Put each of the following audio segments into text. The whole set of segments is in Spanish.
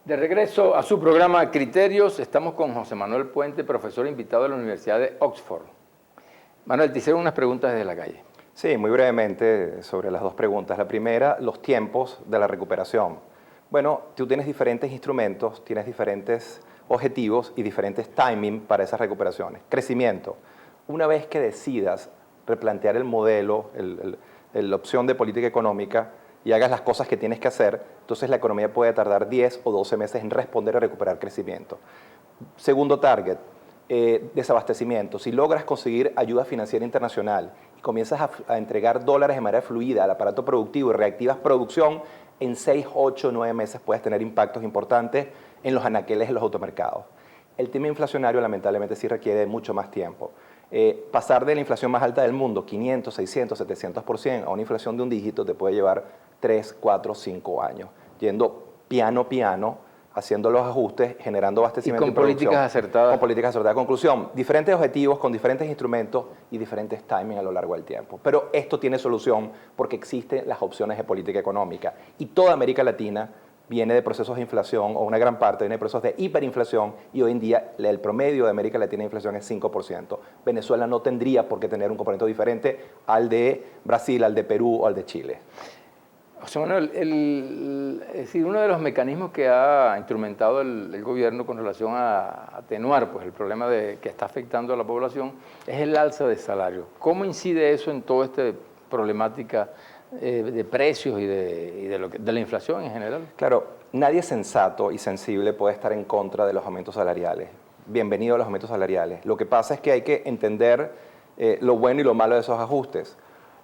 De regreso a su programa Criterios, estamos con José Manuel Puente, profesor invitado de la Universidad de Oxford. Manuel, te hicieron unas preguntas desde la calle. Sí, muy brevemente sobre las dos preguntas. La primera, los tiempos de la recuperación. Bueno, tú tienes diferentes instrumentos, tienes diferentes objetivos y diferentes timing para esas recuperaciones. Crecimiento. Una vez que decidas replantear el modelo, la opción de política económica y hagas las cosas que tienes que hacer, entonces la economía puede tardar 10 o 12 meses en responder a recuperar crecimiento. Segundo target, desabastecimiento. Si logras conseguir ayuda financiera internacional y comienzas a entregar dólares de manera fluida al aparato productivo y reactivas producción, en 6, 8, 9 meses puedes tener impactos importantes en los anaqueles de los automercados. El tema inflacionario lamentablemente sí requiere mucho más tiempo. Pasar de la inflación más alta del mundo, 500, 600, 700%, a una inflación de un dígito te puede llevar 3, 4, 5 años, yendo piano a piano, haciendo los ajustes, generando abastecimiento y producción. Políticas acertadas. Con políticas acertadas. Conclusión, diferentes objetivos con diferentes instrumentos y diferentes timing a lo largo del tiempo. Pero esto tiene solución porque existen las opciones de política económica. Y toda América Latina viene de procesos de inflación, o una gran parte viene de procesos de hiperinflación, y hoy en día el promedio de América Latina de inflación es 5%. Venezuela no tendría por qué tener un componente diferente al de Brasil, al de Perú o al de Chile. José Manuel, es decir, uno de los mecanismos que ha instrumentado el gobierno con relación a atenuar pues, el problema que está afectando a la población es el alza de salario. ¿Cómo incide eso en toda esta problemática de precios y de la inflación en general? Claro, nadie sensato y sensible puede estar en contra de los aumentos salariales. Bienvenido a los aumentos salariales. Lo que pasa es que hay que entender lo bueno y lo malo de esos ajustes.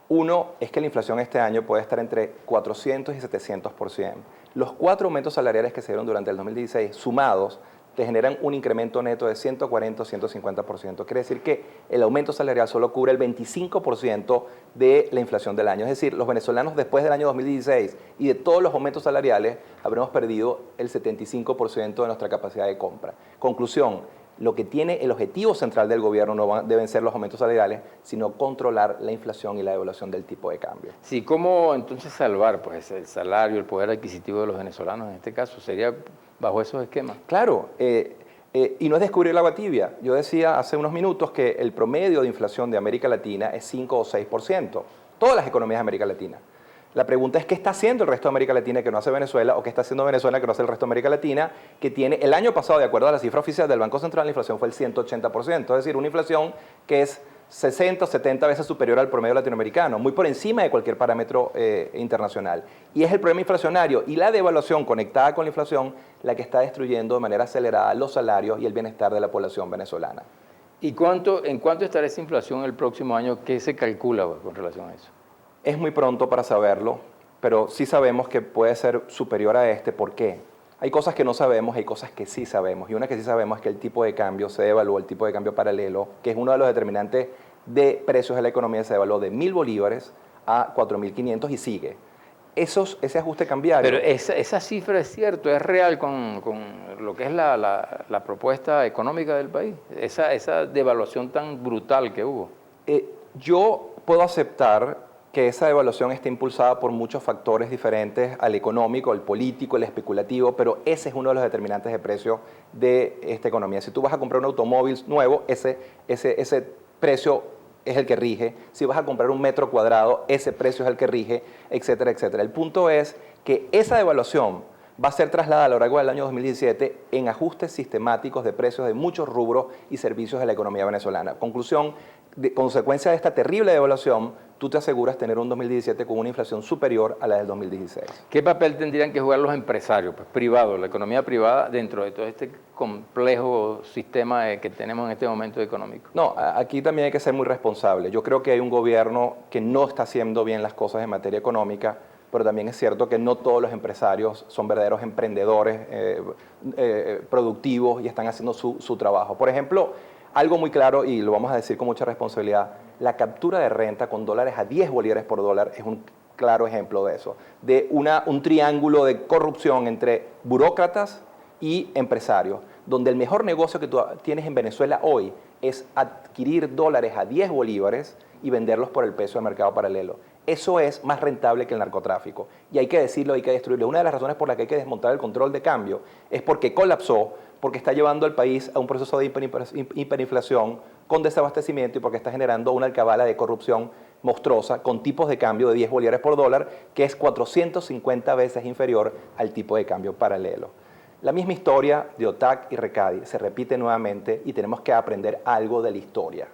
Uno es que la inflación este año puede estar entre 400 y 700%. Los 4 aumentos salariales que se dieron durante el 2016 sumados te generan un incremento neto de 140 o 150%. Quiere decir que el aumento salarial solo cubre el 25% de la inflación del año. Es decir, los venezolanos después del año 2016 y de todos los aumentos salariales habremos perdido el 75% de nuestra capacidad de compra. Conclusión, lo que tiene el objetivo central del gobierno no deben ser los aumentos salariales, sino controlar la inflación y la devaluación del tipo de cambio. Sí, ¿cómo entonces salvar pues, el salario, el poder adquisitivo de los venezolanos en este caso? ¿Sería bajo esos esquemas? Claro, y no es descubrir el agua tibia. Yo decía hace unos minutos que el promedio de inflación de América Latina es 5 o 6%, todas las economías de América Latina. La pregunta es qué está haciendo el resto de América Latina que no hace Venezuela, o qué está haciendo Venezuela que no hace el resto de América Latina, que tiene el año pasado, de acuerdo a la cifra oficial del Banco Central, la inflación fue el 180%, es decir, una inflación que es 60 o 70 veces superior al promedio latinoamericano, muy por encima de cualquier parámetro internacional. Y es el problema inflacionario y la devaluación conectada con la inflación la que está destruyendo de manera acelerada los salarios y el bienestar de la población venezolana. ¿Y en cuánto estará esa inflación el próximo año? ¿Qué se calcula con relación a eso? Es muy pronto para saberlo, pero sí sabemos que puede ser superior a este. ¿Por qué? Hay cosas que no sabemos, hay cosas que sí sabemos. Y una que sí sabemos es que el tipo de cambio se devaluó, el tipo de cambio paralelo, que es uno de los determinantes de precios de la economía, se devaluó de 1.000 bolívares a 4.500 y sigue. Ese ajuste cambiario. Pero esa cifra es cierto, es real con lo que es la propuesta económica del país, esa devaluación tan brutal que hubo. Yo puedo aceptar que esa devaluación está impulsada por muchos factores diferentes al económico, al político, al especulativo, pero ese es uno de los determinantes de precio de esta economía. Si tú vas a comprar un automóvil nuevo, ese precio es el que rige. Si vas a comprar un metro cuadrado, ese precio es el que rige, etcétera, etcétera. El punto es que esa devaluación va a ser trasladada a lo largo del año 2017 en ajustes sistemáticos de precios de muchos rubros y servicios de la economía venezolana. Conclusión, consecuencia de esta terrible devaluación, tú te aseguras tener un 2017 con una inflación superior a la del 2016. ¿Qué papel tendrían que jugar los empresarios pues, privados, la economía privada, dentro de todo este complejo sistema que tenemos en este momento económico? No, aquí también hay que ser muy responsable. Yo creo que hay un gobierno que no está haciendo bien las cosas en materia económica, pero también es cierto que no todos los empresarios son verdaderos emprendedores productivos y están haciendo su trabajo. Por ejemplo, algo muy claro, y lo vamos a decir con mucha responsabilidad, la captura de renta con dólares a 10 bolívares por dólar es un claro ejemplo de eso, de un triángulo de corrupción entre burócratas y empresarios, donde el mejor negocio que tú tienes en Venezuela hoy es adquirir dólares a 10 bolívares y venderlos por el peso del mercado paralelo. Eso es más rentable que el narcotráfico. Y hay que decirlo, hay que destruirlo. Una de las razones por las que hay que desmontar el control de cambio es porque colapsó, porque está llevando al país a un proceso de hiperinflación con desabastecimiento y porque está generando una alcabala de corrupción monstruosa con tipos de cambio de 10 bolívares por dólar, que es 450 veces inferior al tipo de cambio paralelo. La misma historia de OTAC y Recadi se repite nuevamente y tenemos que aprender algo de la historia.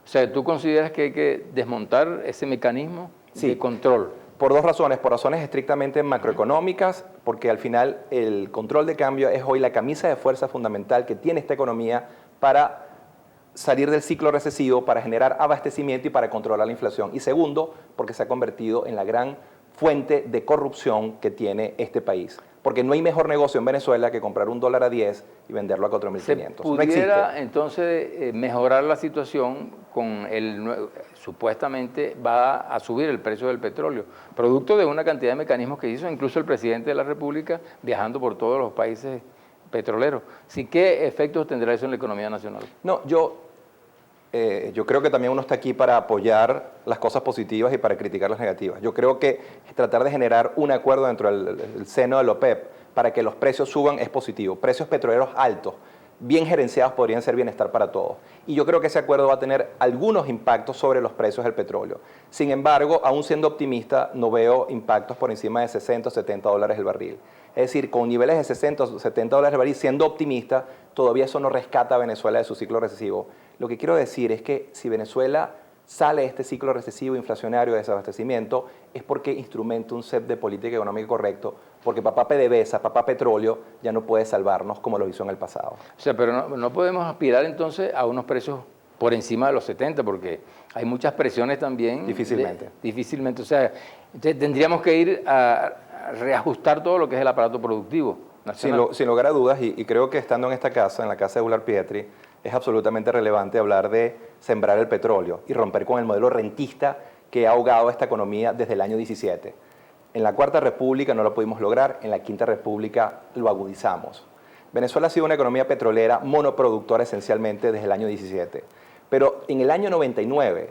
O sea, ¿tú consideras que hay que desmontar ese mecanismo de control? Por dos razones, por razones estrictamente macroeconómicas, porque al final el control de cambio es hoy la camisa de fuerza fundamental que tiene esta economía para salir del ciclo recesivo, para generar abastecimiento y para controlar la inflación. Y segundo, porque se ha convertido en la gran fuente de corrupción que tiene este país. Porque no hay mejor negocio en Venezuela que comprar un dólar a 10 y venderlo a 4.500. ¿Se pudiera entonces mejorar la situación con supuestamente va a subir el precio del petróleo, producto de una cantidad de mecanismos que hizo incluso el presidente de la República viajando por todos los países petroleros? ¿Sí, qué efectos tendrá eso en la economía nacional? No, yo creo que también uno está aquí para apoyar las cosas positivas y para criticar las negativas. Yo creo que tratar de generar un acuerdo dentro del seno de la OPEP para que los precios suban es positivo. Precios petroleros altos, bien gerenciados, podrían ser bienestar para todos. Y yo creo que ese acuerdo va a tener algunos impactos sobre los precios del petróleo. Sin embargo, aún siendo optimista, no veo impactos por encima de 60 o 70 dólares el barril. Es decir, con niveles de 60 o 70 dólares el barril, siendo optimista, todavía eso no rescata a Venezuela de su ciclo recesivo. Lo que quiero decir es que si Venezuela sale de este ciclo recesivo inflacionario de desabastecimiento, es porque instrumenta un set de política económica correcto, porque papá PDVSA, papá petróleo, ya no puede salvarnos como lo hizo en el pasado. O sea, pero no podemos aspirar entonces a unos precios por encima de los 70, porque hay muchas presiones también. Difícilmente. Difícilmente. O sea, tendríamos que ir a reajustar todo lo que es el aparato productivo nacional. Sin lugar a dudas, y creo que estando en esta casa, en la casa de Ular Pietri, es absolutamente relevante hablar de sembrar el petróleo y romper con el modelo rentista que ha ahogado esta economía desde el año 17. En la Cuarta República no lo pudimos lograr, en la Quinta República lo agudizamos. Venezuela ha sido una economía petrolera monoproductora esencialmente desde el año 17, pero en el año 99,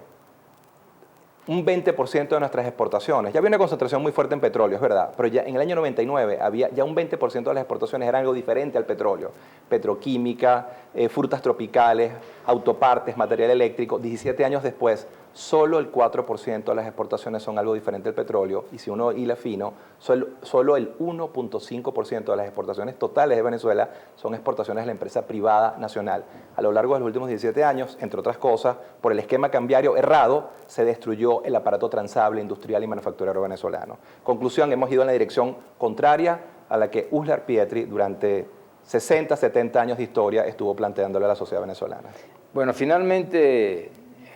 un 20% de nuestras exportaciones, ya había una concentración muy fuerte en petróleo, es verdad, pero ya en el año 99 había ya un 20% de las exportaciones eran algo diferente al petróleo. Petroquímica, frutas tropicales, autopartes, material eléctrico. 17 años después, solo el 4% de las exportaciones son algo diferente al petróleo, y si uno hila fino, solo el 1.5% de las exportaciones totales de Venezuela son exportaciones de la empresa privada nacional. A lo largo de los últimos 17 años, entre otras cosas, por el esquema cambiario errado, se destruyó el aparato transable, industrial y manufacturero venezolano. Conclusión, hemos ido en la dirección contraria a la que Ular Pietri durante 60, 70 años de historia estuvo planteándole a la sociedad venezolana. Bueno, finalmente,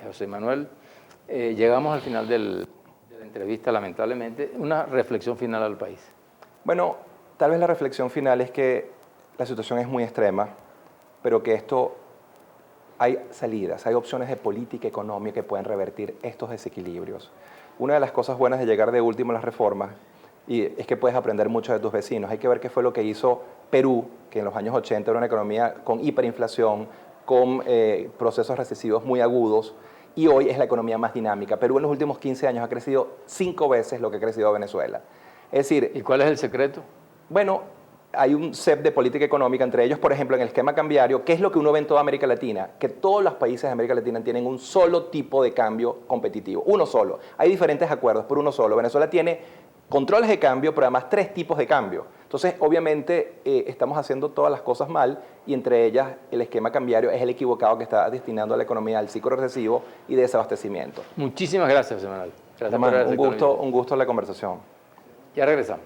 José Manuel, llegamos al final de la entrevista, lamentablemente. Una reflexión final al país. Bueno, tal vez la reflexión final es que la situación es muy extrema, pero que esto hay salidas, hay opciones de política económica que pueden revertir estos desequilibrios. Una de las cosas buenas de llegar de último a las reformas es que puedes aprender mucho de tus vecinos. Hay que ver qué fue lo que hizo Perú, que en los años 80 era una economía con hiperinflación, con procesos recesivos muy agudos, y hoy es la economía más dinámica. Perú en los últimos 15 años ha crecido 5 veces lo que ha crecido Venezuela. Es decir, ¿y cuál es el secreto? Bueno, hay un set de política económica, entre ellos, por ejemplo, en el esquema cambiario, que es lo que uno ve en toda América Latina, que todos los países de América Latina tienen un solo tipo de cambio competitivo, uno solo. Hay diferentes acuerdos, pero uno solo. Venezuela tiene controles de cambio, pero además 3 tipos de cambio. Entonces, obviamente, estamos haciendo todas las cosas mal, y entre ellas el esquema cambiario es el equivocado que está destinando a la economía al ciclo recesivo y de desabastecimiento. Muchísimas gracias, José Manuel. Gracias Un gusto la conversación. Ya regresamos.